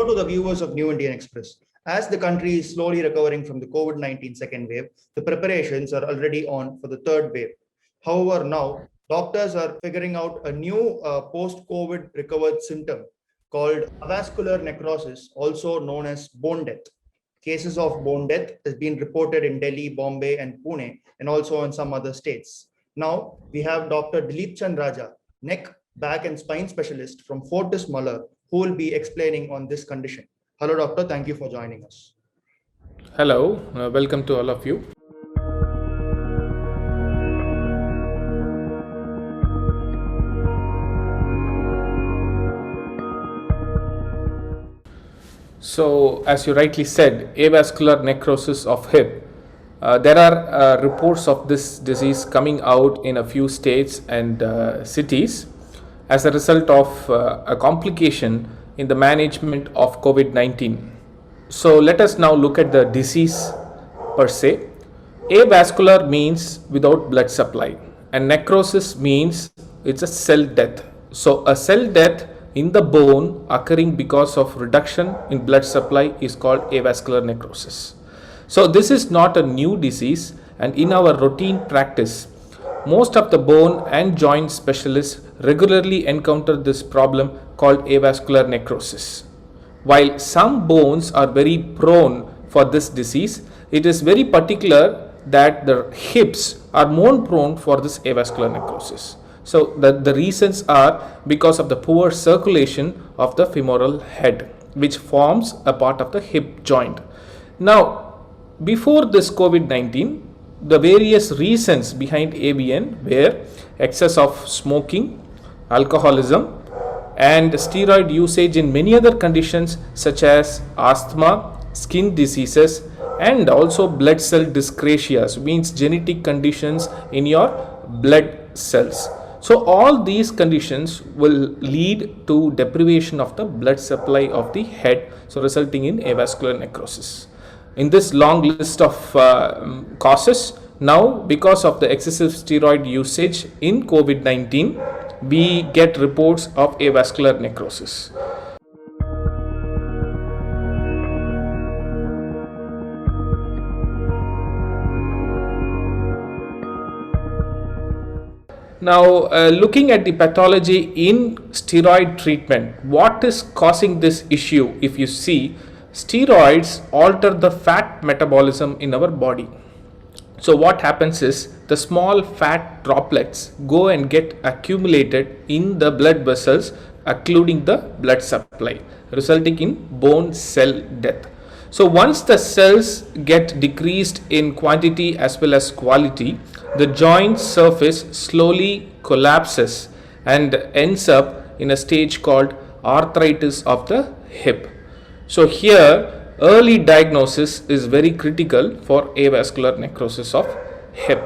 Hello to the viewers of New Indian Express. As the country is slowly recovering from the COVID-19 second wave, the preparations are already on for the third wave. However, now doctors are figuring out a new post-COVID recovered symptom called avascular necrosis, also known as bone death. Cases of bone death has been reported in Delhi, Bombay, and Pune, and also in some other states. Now we have Dr. Dilip Chand Raja, neck, back, and spine specialist from Fortis Muller, who will be explaining on this condition. Hello, doctor. Thank you for joining us. Hello, welcome to all of you. So, as you rightly said, avascular necrosis of hip. There are reports of this disease coming out in a few states and cities as a result of a complication in the management of COVID-19. So let us now look at the disease per se. Avascular means without blood supply, and necrosis means it's a cell death. So a cell death in the bone occurring because of reduction in blood supply is called avascular necrosis. So this is not a new disease, and in our routine practice, most of the bone and joint specialists regularly encounter this problem called avascular necrosis. While some bones are very prone for this disease, it is very particular that the hips are more prone for this avascular necrosis. So the reasons are because of the poor circulation of the femoral head, which forms a part of the hip joint. Now, before this COVID-19, the various reasons behind AVN were excess of smoking, alcoholism, and steroid usage in many other conditions such as asthma, skin diseases, and also blood cell dyscrasias, means genetic conditions in your blood cells. So all these conditions will lead to deprivation of the blood supply of the head, so resulting in avascular necrosis. In this long list of causes, now because of the excessive steroid usage in COVID-19, we get reports of avascular necrosis. Now, looking at the pathology in steroid treatment, what is causing this issue? If you see, steroids alter the fat metabolism in our body. So what happens is the small fat droplets go and get accumulated in the blood vessels, occluding the blood supply, resulting in bone cell death. So once the cells get decreased in quantity as well as quality, the joint surface slowly collapses and ends up in a stage called arthritis of the hip. So here, early diagnosis is very critical for avascular necrosis of hip.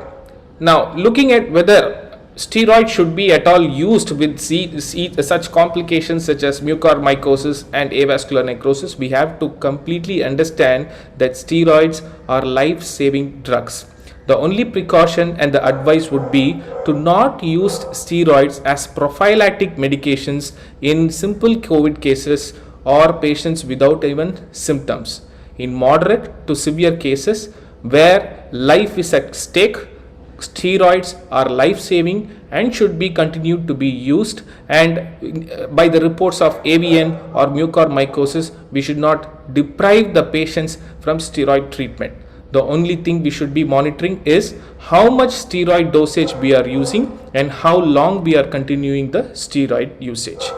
Now, looking at whether steroid should be at all used with such complications such as mucormycosis and avascular necrosis, we have to completely understand that steroids are life-saving drugs. The only precaution and the advice would be to not use steroids as prophylactic medications in simple COVID cases or patients without even symptoms. In moderate to severe cases where life is at stake, steroids are life-saving and should be continued to be used, and by the reports of AVN or mucormycosis, we should not deprive the patients from steroid treatment. The only thing we should be monitoring is how much steroid dosage we are using and how long we are continuing the steroid usage.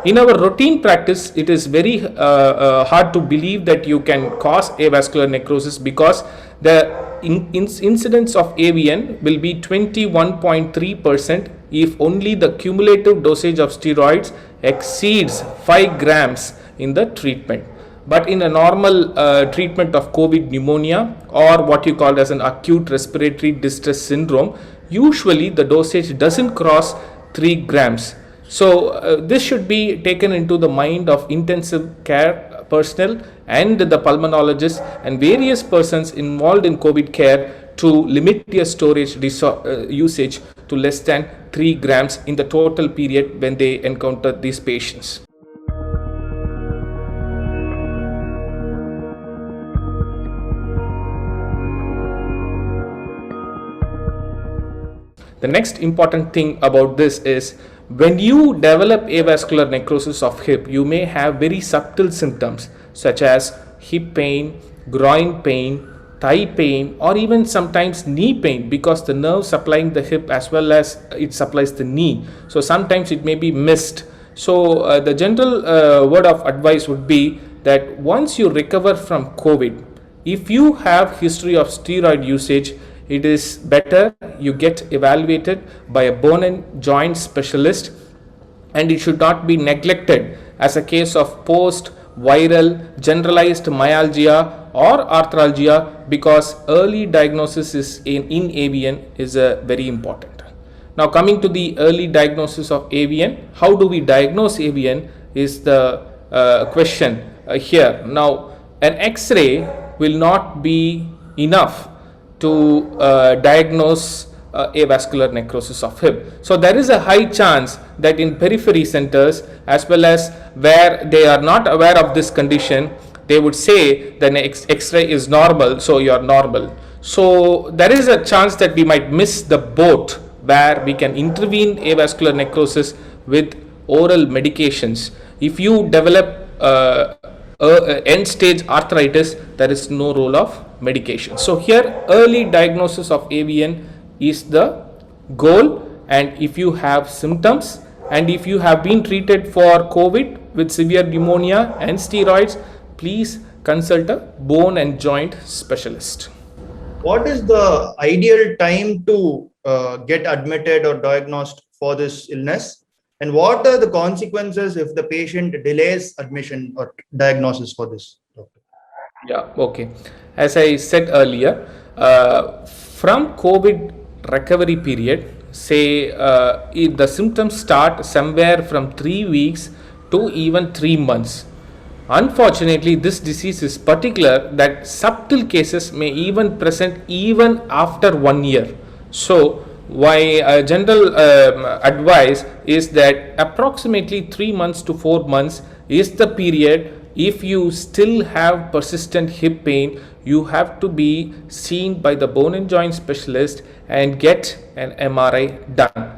In our routine practice, it is very hard to believe that you can cause avascular necrosis because the incidence of AVN will be 21.3% if only the cumulative dosage of steroids exceeds 5 grams in the treatment. But in a normal treatment of COVID pneumonia or what you call as an acute respiratory distress syndrome, usually the dosage doesn't cross 3 grams. So this should be taken into the mind of intensive care personnel and the pulmonologists and various persons involved in COVID care to limit their storage usage to less than 3 grams in the total period when they encounter these patients. The next important thing about this is when you develop avascular necrosis of hip, you may have very subtle symptoms such as hip pain, groin pain, thigh pain, or even sometimes knee pain, because the nerve supplying the hip as well as it supplies the knee. So sometimes it may be missed. So the general word of advice would be that once you recover from COVID, if you have history of steroid usage, it is better you get evaluated by a bone and joint specialist, and it should not be neglected as a case of post viral generalized myalgia or arthralgia, because early diagnosis is in AVN is very important. Now coming to the early diagnosis of AVN, how do we diagnose AVN is the question here. Now an X-ray will not be enough to diagnose avascular necrosis of hip. So there is a high chance that in periphery centers as well as where they are not aware of this condition, they would say that X-ray is normal, so you are normal. So there is a chance that we might miss the boat where we can intervene avascular necrosis with oral medications. If you develop end stage arthritis, there is no role of medication. So here early diagnosis of AVN is the goal, and if you have symptoms and if you have been treated for COVID with severe pneumonia and steroids, please consult a bone and joint specialist. What is the ideal time to get admitted or diagnosed for this illness? And what are the consequences if the patient delays admission or diagnosis for this, doctor? Yeah, okay. As I said earlier, from COVID recovery period, say if the symptoms start somewhere from 3 weeks to even 3 months. Unfortunately, this disease is particular that subtle cases may even present even after 1 year. So my general advice is that approximately 3 months to 4 months is the period. If you still have persistent hip pain, you have to be seen by the bone and joint specialist and get an MRI done.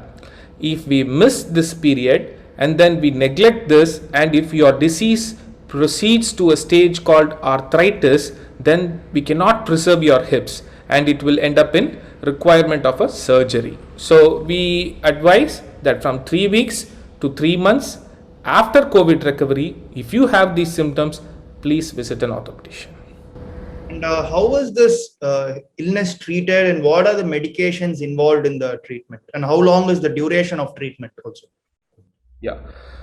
If we miss this period and then we neglect this, and if your disease proceeds to a stage called arthritis, then we cannot preserve your hips and it will end up in requirement of a surgery. So we advise that from 3 weeks to 3 months after COVID recovery, if you have these symptoms, please visit an orthopedician. And how is this illness treated, and what are the medications involved in the treatment, and how long is the duration of treatment also? Yeah,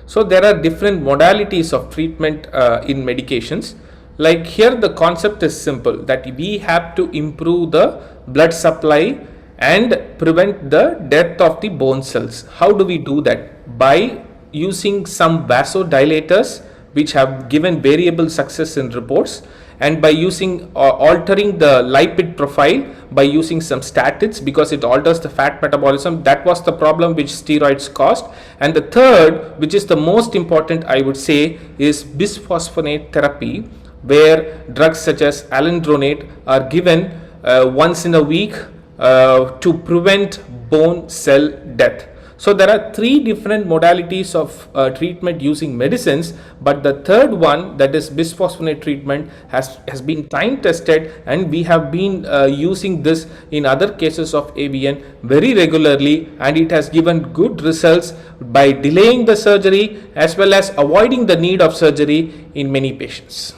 so there are different modalities of treatment in medications. Like here the concept is simple, that we have to improve the blood supply and prevent the death of the bone cells. How do we do that? By using some vasodilators which have given variable success in reports, and by using altering the lipid profile by using some statins, because it alters the fat metabolism. That was the problem which steroids caused. And the third, which is the most important, I would say, is bisphosphonate therapy, where drugs such as alendronate are given once in a week to prevent bone cell death. So there are 3 different modalities of treatment using medicines, but the third one, that is bisphosphonate treatment, has been time tested, and we have been using this in other cases of AVN very regularly, and it has given good results by delaying the surgery as well as avoiding the need of surgery in many patients.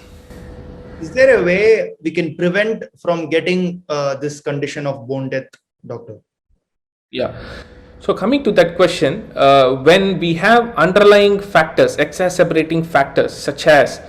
Is there a way we can prevent from getting this condition of bone death, doctor? Yeah. So coming to that question, when we have underlying factors, exacerbating factors such as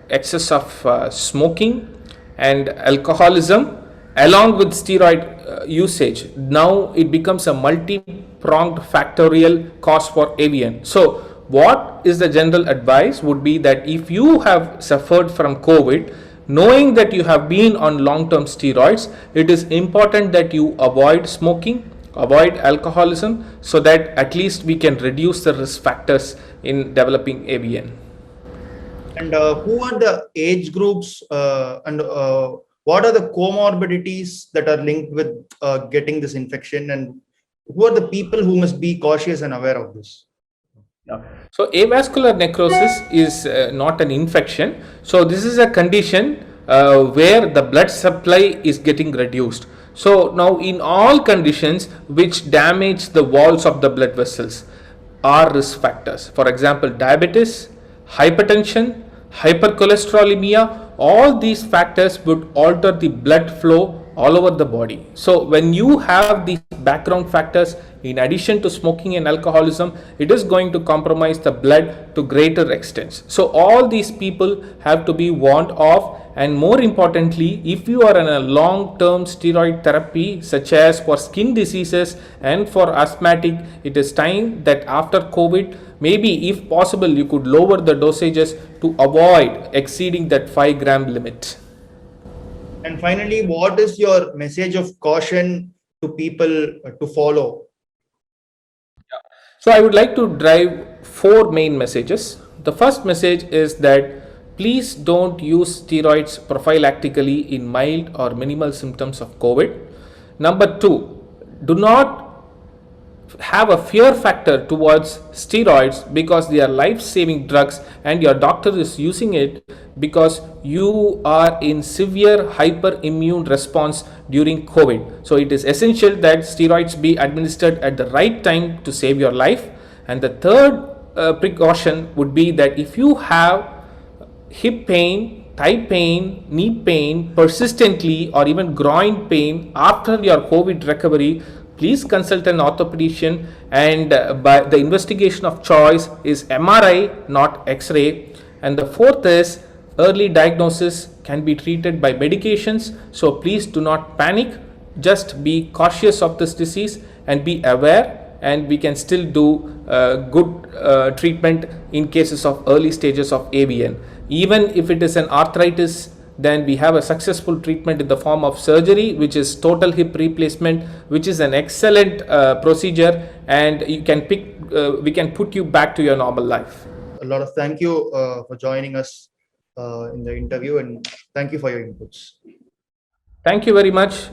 excess of smoking and alcoholism along with steroid usage, now it becomes a multi-pronged factorial cause for AVN. So what is the general advice would be that if you have suffered from COVID, knowing that you have been on long-term steroids, it is important that you avoid smoking, avoid alcoholism, so that at least we can reduce the risk factors in developing AVN. And who are the age groups and what are the comorbidities that are linked with getting this infection, and who are the people who must be cautious and aware of this? Yeah. So avascular necrosis is not an infection. So this is a condition where the blood supply is getting reduced. So now in all conditions which damage the walls of the blood vessels are risk factors. For example, diabetes, hypertension, hypercholesterolemia, all these factors would alter the blood flow all over the body. So when you have these background factors in addition to smoking and alcoholism, it is going to compromise the blood to greater extents. So all these people have to be warned of. And more importantly, if you are in a long term steroid therapy such as for skin diseases and for asthmatic, it is time that after COVID, maybe if possible you could lower the dosages to avoid exceeding that 5-gram limit. And finally, what is your message of caution to people to follow? So I would like to drive 4 main messages. The first message is that please don't use steroids prophylactically in mild or minimal symptoms of COVID. Number 2, do not have a fear factor towards steroids because they are life saving drugs and your doctor is using it because you are in severe hyperimmune response during COVID. So it is essential that steroids be administered at the right time to save your life. And the third precaution would be that if you have hip pain, thigh pain, knee pain persistently, or even groin pain after your COVID recovery, please consult an orthopedician. And by the investigation of choice is MRI, not X-ray. And the fourth is early diagnosis can be treated by medications. So please do not panic. Just be cautious of this disease and be aware. And we can still do good treatment in cases of early stages of AVN. Even if it is an arthritis, then we have a successful treatment in the form of surgery, which is total hip replacement, which is an excellent procedure, and you can we can put you back to your normal life. A lot of thank you for joining us in the interview, and thank you for your inputs. Thank you very much.